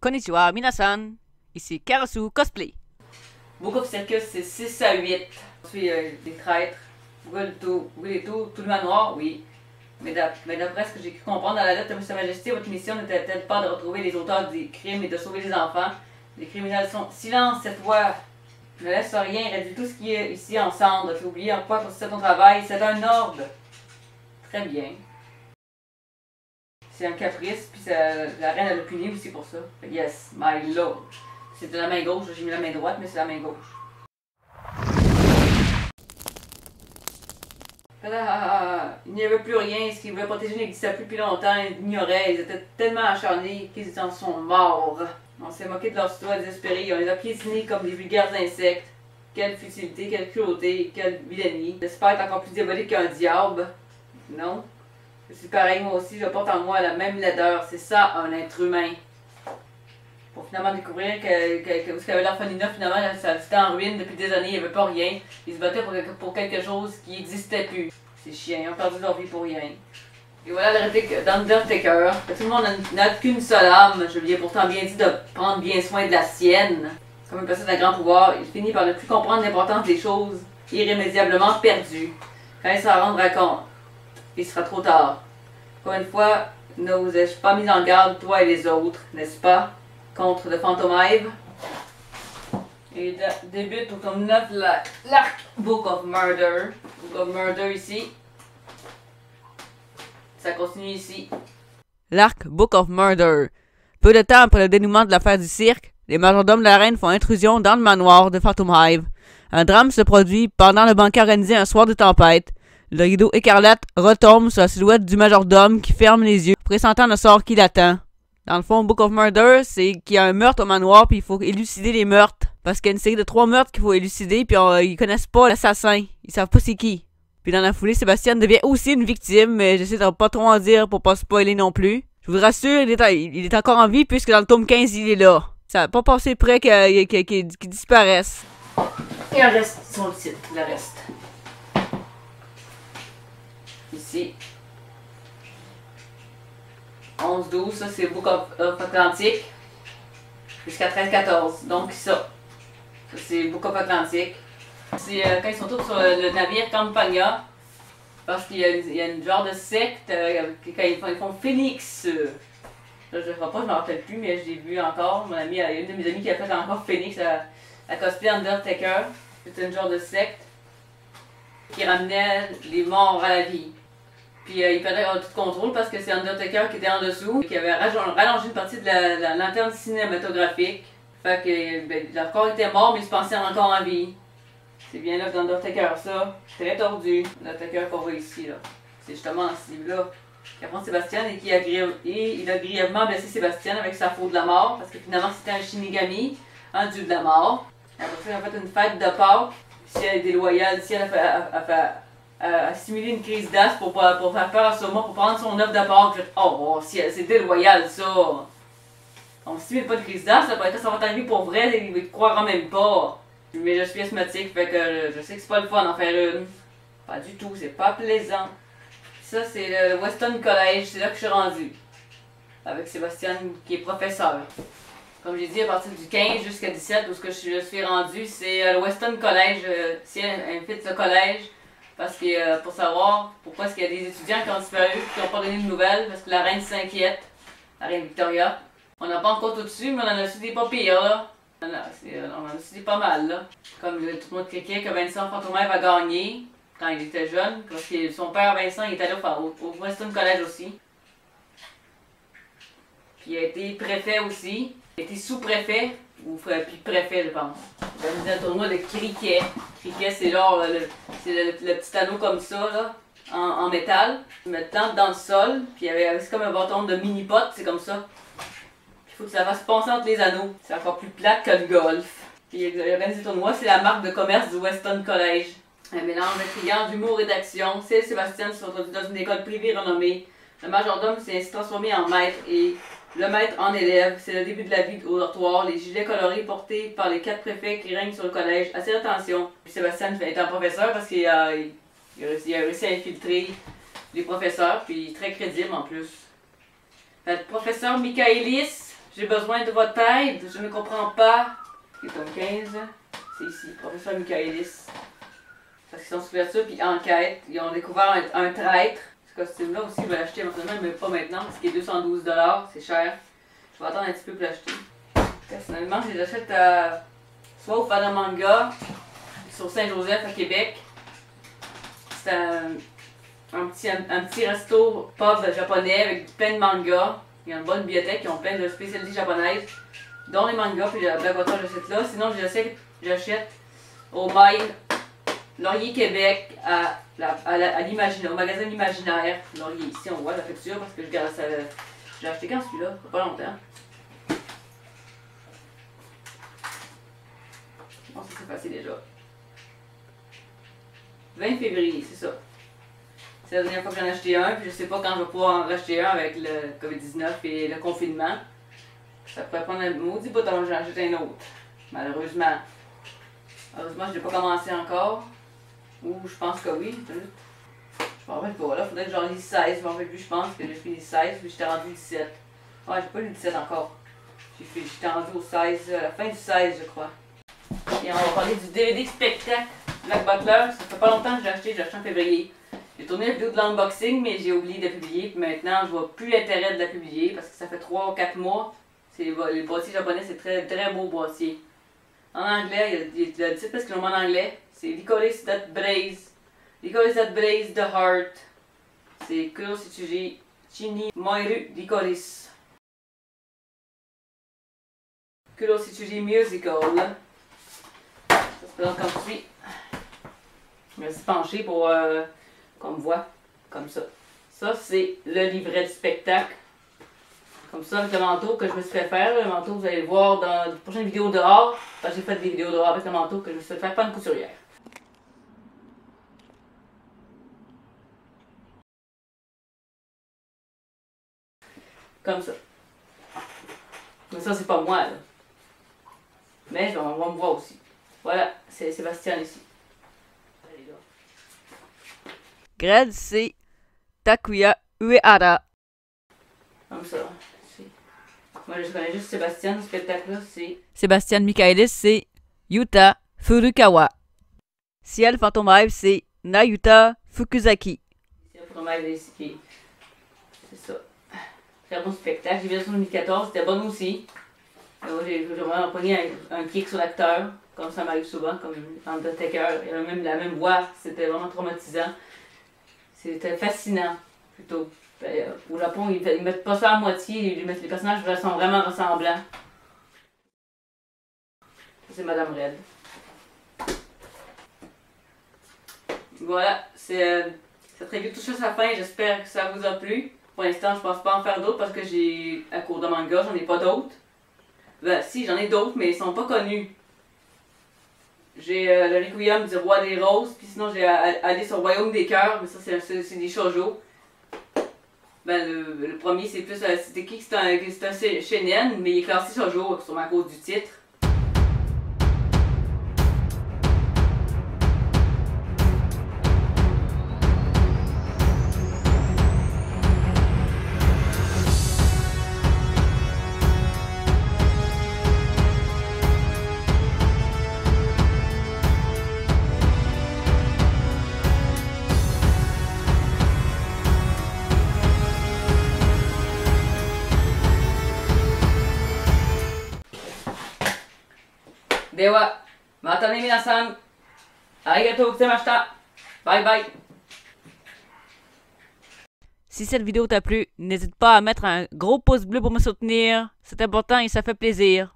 Konnichiwa, minasan. Ici Karasu Cosplay. Book of Circus, c'est 6 à 8. Je suis des traîtres. Vous voulez tout le manoir? Oui. Mais d'après ce que j'ai pu comprendre dans la lettre de Sa Majesté, votre mission n'était peut-être pas de retrouver les auteurs des crimes et de sauver les enfants. Les criminels sont... Silence, cette voix! Ne laisse rien, réduis tout ce qui est ici en cendres. Tu as oublié en quoi consistait ton travail. C'est un ordre. Très bien. C'est un caprice, puis la reine elle a puni aussi pour ça. Yes, my lord. C'est de la main gauche, j'ai mis la main droite, mais c'est la main gauche. Il n'y avait plus rien, ce qu'ils voulaient protéger n'existait plus depuis longtemps, ils ignoraient, ils étaient tellement acharnés qu'ils en sont morts. On s'est moqué de leur histoire désespérée, on les a piétinés comme des vulgaires insectes. Quelle futilité, quelle cruauté, quelle vilainie. J'espère être encore plus diabolique qu'un diable. Non? C'est pareil, moi aussi, je porte en moi la même laideur. C'est ça, un être humain. Pour finalement découvrir que ce qu'avait l'orphelinat, finalement, c'était en ruine depuis des années, il n'y avait pas rien. Ils se battaient pour quelque chose qui n'existait plus. C'est chiant, ils ont perdu leur vie pour rien. Et voilà la réplique d'Undertaker. Tout le monde n'a qu'une seule âme. Je lui ai pourtant bien dit de prendre bien soin de la sienne. Comme une personne d'un grand pouvoir, il finit par ne plus comprendre l'importance des choses irrémédiablement perdues. Quand il s'en rendra compte, il sera trop tard. Encore une fois, ne vous ai-je pas mis en garde, toi et les autres, n'est-ce pas, contre le Phantom Hive? Et débute au tome 9 l'arc Book of Murder. Book of Murder ici. Ça continue ici. L'arc Book of Murder. Peu de temps après le dénouement de l'affaire du cirque, les majordomes de la reine font intrusion dans le manoir de Phantom Hive. Un drame se produit pendant le banquet organisé un soir de tempête. Le rideau écarlate retombe sur la silhouette du majordome qui ferme les yeux, pressentant le sort qui l'attend. Dans le fond, Book of Murder, c'est qu'il y a un meurtre au manoir, puis il faut élucider les meurtres. Parce qu'il y a une série de 3 meurtres qu'il faut élucider, puis ils connaissent pas l'assassin. Ils savent pas c'est qui. Puis dans la foulée, Sébastien devient aussi une victime, mais j'essaie de pas trop en dire pour pas spoiler non plus. Je vous rassure, il est encore en vie, puisque dans le tome 15, il est là. Ça va pas passer près qu'il disparaisse. Et un reste sur le titre, le reste. Ici. 11-12, ça c'est Book of Atlantic. Jusqu'à 13-14. Donc ça. Ça c'est Book of Atlantic. C'est quand ils sont tous sur le navire Campania. Parce qu'il y a une genre de secte. Quand ils font Phoenix. Là, je ne sais pas, je ne me rappelle plus, mais je l'ai vu encore. Mon ami, il y a une de mes amies qui a fait encore Phoenix à cosplay Undertaker. C'était une genre de secte qui ramenait les morts à la vie. Puis il perdait tout contrôle parce que c'est Undertaker qui était en dessous, qui avait rallongé une partie de la lanterne cinématographique. Fait que leur corps était mort, mais ils se pensaient encore en vie. C'est bien là d'Undertaker, ça. Très tordu. L'Undertaker qu'on voit ici, là. C'est justement dans ce livre-là qui affronte Sébastien et il a grièvement blessé Sébastien avec sa faute de la mort, parce que finalement c'était un Shinigami, un dieu de la mort. Après ça, il a fait une fête de Pâques. Si elle est déloyale, si elle a simulé une crise d'asthme pour faire peur à Soma, pour prendre son œuf de Pâques. Oh, si c'est déloyal ça! On ne simule pas de crise d'asthme, ça va t'arriver pour vrai, il ne croira même pas. Mais je suis asthmatique, fait que je sais que c'est pas le fun d'en faire une. Pas du tout, c'est pas plaisant. Ça, c'est le Weston College, c'est là que je suis rendu. Avec Sébastien qui est professeur. Comme j'ai dit, à partir du 15 jusqu'à 17, où ce que je suis rendu, c'est le Weston College. C'est un fit ce collège. Parce que pour savoir pourquoi est-ce qu'il y a des étudiants qui ont disparu, qui n'ont pas donné de nouvelles, parce que la reine s'inquiète, la reine Victoria. On n'a pas encore tout dessus, mais on en a su des pas pires, là. On en a su des pas mal, là. Comme tout le monde criait que Vincent Fantomaire va gagner quand il était jeune, parce que son père Vincent il est allé au Weston College aussi. Puis il a été préfet aussi. Il a été sous-préfet, puis préfet, je pense. Il a mis un tournoi de cricket. Cricket, c'est genre le petit anneau comme ça, là, en métal. Tu mets dans le sol, puis c'est comme un bâton de mini-pot, c'est comme ça. Il faut que ça fasse passer entre les anneaux. C'est encore plus plate que le golf. Puis il a organisé le tournoi, c'est la marque de commerce du Weston College. Un mélange intriguant d'humour et d'action. C'est Sébastien se retrouve dans une école privée renommée. Le majordome s'est ainsi transformé en maître et le maître en élève. C'est le début de la vie au dortoir. Les gilets colorés portés par les 4 préfets qui règnent sur le collège attirent l'attention. Puis Sébastien est un professeur parce qu'il a réussi à infiltrer les professeurs, puis très crédible en plus. Le professeur Michaelis, J'ai besoin de votre aide, je ne comprends pas. Le tome 15, c'est ici, professeur Michaelis. Parce qu'ils sont sous couverture puis enquête. Ils ont découvert un traître. Ce costume-là aussi, je vais l'acheter éventuellement, mais pas maintenant, parce qu'il est 212 $, c'est cher. Je vais attendre un petit peu pour l'acheter. Personnellement, je les achète soit au Fada Manga, sur Saint-Joseph à Québec. C'est un petit resto pub japonais avec plein de mangas. Il y a une bonne bibliothèque, ils ont plein de spécialités japonaises, dont les mangas, puis la Black Water, j'achète là. Sinon, j'achète au Mail Laurier Québec à l'Imaginaire, au magasin L'Imaginaire. Laurier, ici, on voit la facture parce que je garde ça. J'ai acheté quand celui-là? Pas longtemps. Bon, ça c'est passé déjà. 20 février, c'est ça. C'est la dernière fois que j'en ai acheté un, puis je sais pas quand je vais pouvoir en racheter un avec le COVID-19 et le confinement. Ça pourrait prendre un maudit bout avant que j'en achète un autre. Malheureusement. Heureusement, je l'ai pas commencé encore. Ou je pense que oui. Je m'en rappelle pas, là. Faudrait que j'en lise 16. Je m'en rappelle plus, je pense que j'ai fini 16, puis j'étais rendu 17. Ouais, j'ai pas lu 17 encore. J'étais rendu au 16, à la fin du 16, je crois. Et on va parler du DVD spectacle Black Butler. Ça fait pas longtemps que j'ai acheté en février. J'ai tourné la vidéo de l'unboxing, mais j'ai oublié de la publier. Puis maintenant, je vois plus l'intérêt de la publier parce que ça fait 3 ou 4 mois. Les boîtiers japonais, c'est très, très beau boîtier. En anglais, il y a le titre parce que je en anglais. C'est Licorice That Blaze. Licorice That Blaze the Heart. C'est Kuroshichi Chini Moiru Licorice. Kuroshichi Musical. Ça se présente comme suit. Je me suis penchée pour qu'on me voit comme ça. Ça, c'est le livret du spectacle. Comme ça, avec le manteau que je me suis fait faire. Le manteau, vous allez le voir dans les prochaines vidéos dehors. Parce que j'ai fait des vidéos dehors avec le manteau que je me suis fait faire par une couturière. Comme ça. Mais ça, c'est pas moi, là. Mais on va me voir aussi. Voilà, c'est Sébastien ici. Grade C. Takuya Uehara. Comme ça. Moi, je connais juste Sébastien, le spectacle-là, c'est... Sébastien Michaelis, c'est Yuta Furukawa. Ciel Phantom Rêve, c'est Nayuta Fukuzaki. C'est pour ici. C'est ça. Très bon spectacle. J'ai vu ça en 2014, c'était bon aussi. J'ai vraiment pogné un kick sur l'acteur, comme ça m'arrive souvent, comme Undertaker. Il avait la même voix, c'était vraiment traumatisant. C'était fascinant, plutôt. Au Japon, ils mettent pas ça à moitié, les personnages sont vraiment ressemblants. C'est Madame Red. Voilà, cette review touche à sa fin, j'espère que ça vous a plu. Pour l'instant, je pense pas en faire d'autres parce que j'ai, à court de manga, j'en ai pas d'autres. Ben, si, j'en ai d'autres, mais ils sont pas connus. J'ai le Requiem du Roi des Roses, puis sinon j'ai Alice au Royaume des Cœurs, mais ça c'est des shoujo. Ben, le premier c'est plus, c'était qui? C'est un shonen, mais il est classé shoujo, sûrement à cause du titre. Dewa, mata ne minasan. Arigatou gozaimashita. Bye bye. Si cette vidéo t'a plu, n'hésite pas à mettre un gros pouce bleu pour me soutenir. C'est important et ça fait plaisir.